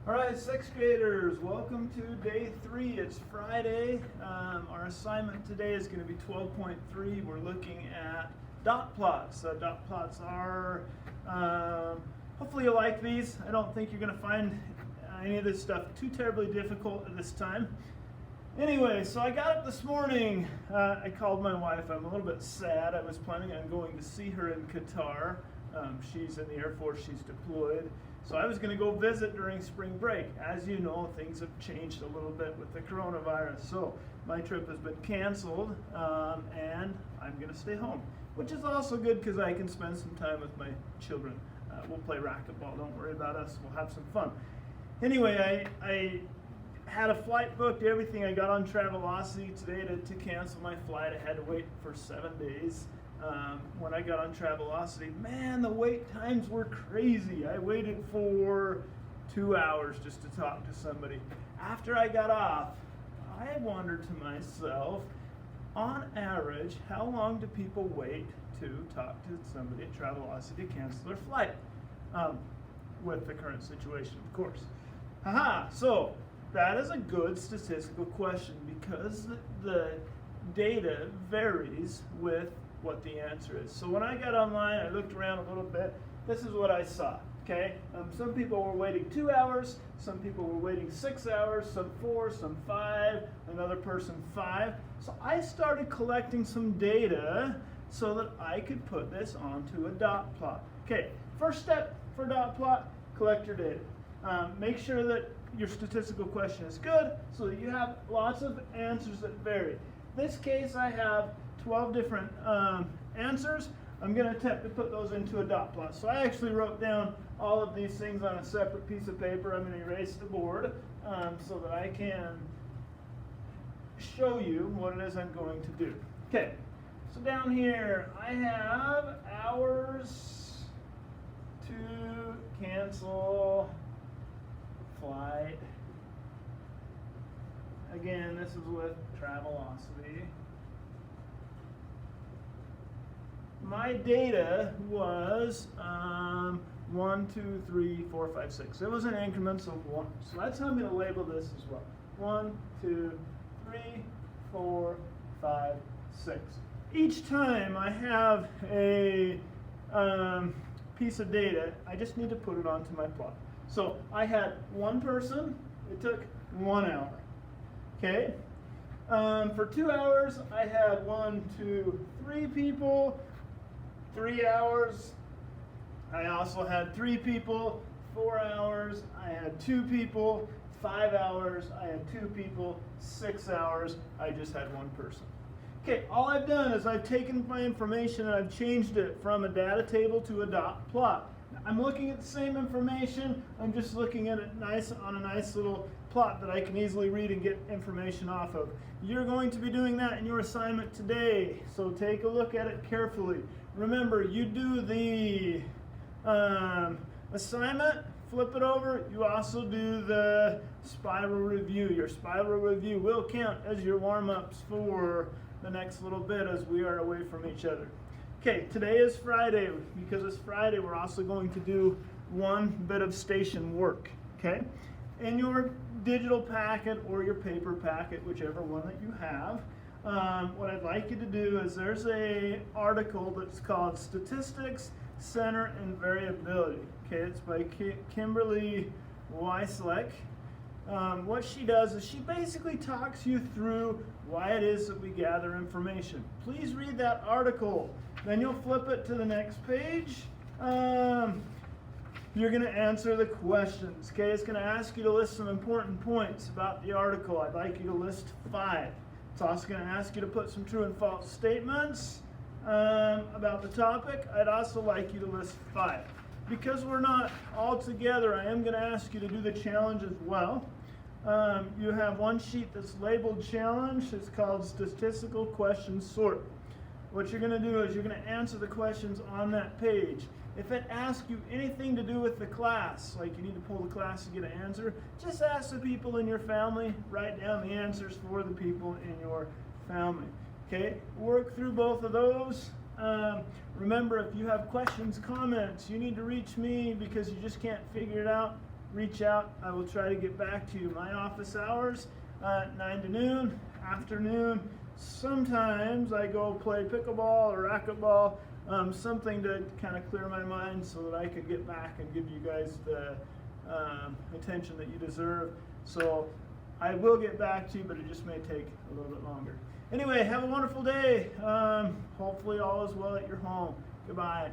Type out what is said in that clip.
All right, sixth graders, welcome to day 3. It's Friday. Our assignment today is going to be 12.3. We're looking at dot plots. Dot plots are, hopefully you like these. I don't think you're going to find any of this stuff too terribly difficult at this time. Anyway, so I got up this morning. I called my wife. I'm a little bit sad. I was planning on going to see her in Qatar. She's in the Air Force. She's deployed. So I was going to go visit during spring break. As you know, things have changed a little bit with the coronavirus. So my trip has been canceled, and I'm going to stay home, which is also good because I can spend some time with my children. We'll play racquetball. Don't worry about us. We'll have some fun. Anyway, I had a flight booked, everything. I got on Travelocity today to cancel my flight. I had to wait for 7 days. When I got on Travelocity, man, the wait times were crazy. I waited for 2 hours just to talk to somebody. After I got off, I wondered to myself, on average, how long do people wait to talk to somebody at Travelocity to cancel their flight? With the current situation, of course. So that is a good statistical question because the data varies with what the answer is. So when I got online, I looked around a little bit. This is what I saw. Okay, some people were waiting 2 hours, some people were waiting 6 hours, some 4, some 5, another person 5. So I started collecting some data so that I could put this onto a dot plot. Okay, first step for dot plot, collect your data. Make sure that your statistical question is good so that you have lots of answers that vary. In this case, I have 12 different answers. I'm going to attempt to put those into a dot plot. So I actually wrote down all of these things on a separate piece of paper. I'm going to erase the board so that I can show you what it is I'm going to do. Okay, so down here I have hours to cancel flight. Again, this is with Travelocity. My data was 1, 2, 3, 4, 5, 6. It was in increments of 1. So that's how I'm going to label this as well. 1, 2, 3, 4, 5, 6. Each time I have a piece of data, I just need to put it onto my plot. So I had one person. It took 1 hour. Okay. For 2 hours, I had 1, 2, 3 people. 3 hours, I also had 3 people. 4 hours, I had 2 people. 5 hours, I had 2 people. 6 hours, I just had 1 person. Okay, all I've done is I've taken my information and I've changed it from a data table to a dot plot. I'm looking at the same information, I'm just looking at it on a nice little plot that I can easily read and get information off of. You're going to be doing that in your assignment today, so take a look at it carefully. Remember, you do the assignment, flip it over, you also do the spiral review. Your spiral review will count as your warm-ups for the next little bit as we are away from each other. Okay, today is Friday. Because it's Friday, we're also going to do one bit of station work. Okay? In your digital packet or your paper packet, whichever one that you have, what I'd like you to do is there's an article that's called Statistics, Center, and Variability. Okay, it's by Kimberly Weissleck. What she does is she basically talks you through why it is that we gather information. Please read that article. Then you'll flip it to the next page. You're going to answer the questions. Okay, it's going to ask you to list some important points about the article. I'd like you to list 5. It's also going to ask you to put some true and false statements about the topic. I'd also like you to list 5. Because we're not all together, I am going to ask you to do the challenge as well. You have one sheet that's labeled challenge. It's called Statistical Question Sort. What you're going to do is you're going to answer the questions on that page. If it asks you anything to do with the class, like you need to pull the class to get an answer, just ask the people in your family, write down the answers for the people in your family. Okay, work through both of those. Remember, if you have questions, comments, you need to reach me because you just can't figure it out. reach out. I will try to get back to you. My office hours, 9 to noon, afternoon. Sometimes I go play pickleball or racquetball, something to kind of clear my mind so that I could get back and give you guys the attention that you deserve. So I will get back to you, but it just may take a little bit longer. Anyway, have a wonderful day. Hopefully all is well at your home. Goodbye.